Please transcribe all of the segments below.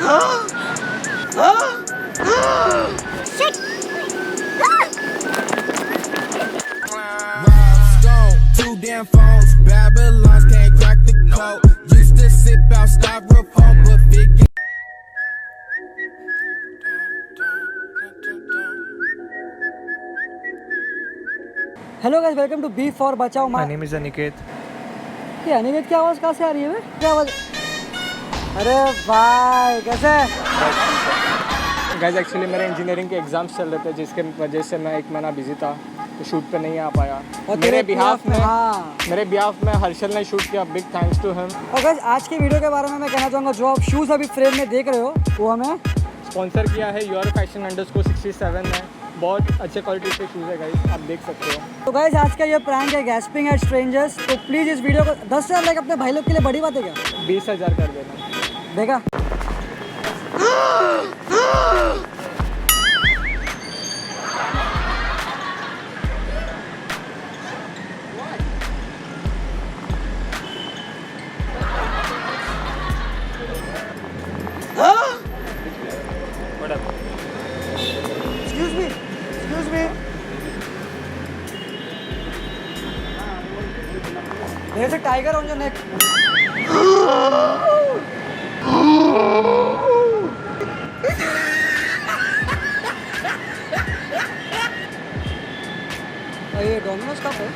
Two damn phones, Babylons can't crack the code. Used to sip out styrofoam, but figure. Hello guys, welcome to B for बचाओ। My name is Aniket. ये अनिकेत की आवाज़ कहाँ से आ रही है बे? क्या आवाज़? अरे भाई कैसे? गाइस एक्चुअली मेरे इंजीनियरिंग के एग्जाम्स चल रहे थे, जिसके वजह से मैं 1 महीना बिजी था, तो शूट पे नहीं आ पाया। और मेरे बिहाफ हाँ। में हर्षल ने शूट किया, बिग थैंक्स टू हिम। और गाइस आज के वीडियो के बारे में मैं कहना चाहूँगा, जो आप शूज़ अभी फ्रेम में देख रहे हो वो हमें स्पॉन्सर किया है yourfashion_67 ने। बहुत अच्छे क्वालिटी के शूज़ है गाइस, आप देख सकते हो। तो गाइस आज का ये प्रैंक है गैस्पिंग एट स्ट्रेंजर्स। तो प्लीज़ इस वीडियो को 10 से लाइक अपने भाई लोग के लिए बड़ी बात है क्या? 20,000 कर देना। देखा? Excuse me. There's a tiger on your neck. ये डोमिनोज कप है?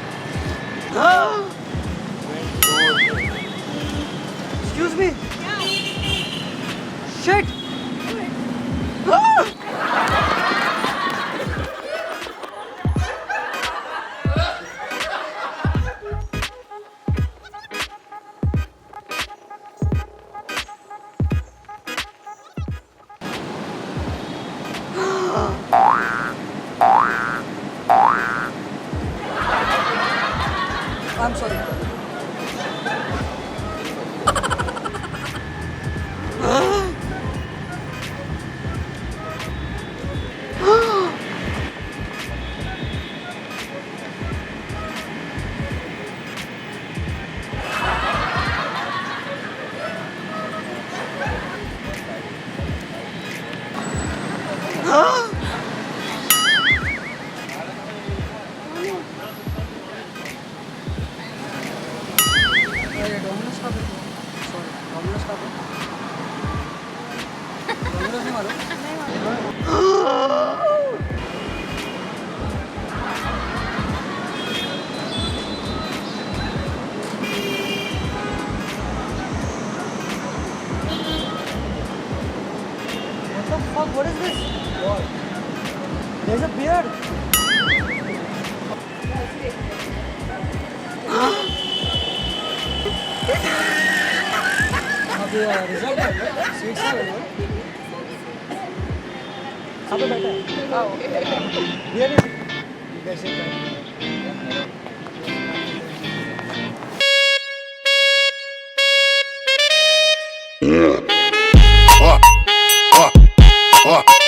Excuse me. Shit. I'm sorry. Domino's का सॉरी डोमिनोज का डोमिनोज नहीं मालूम। What the fuck? What is this? What? There's a beard. अभी रिजल्ट है, सीट्स है वो। कहाँ पे बैठा है? हाँ ओके। ये कैसे What?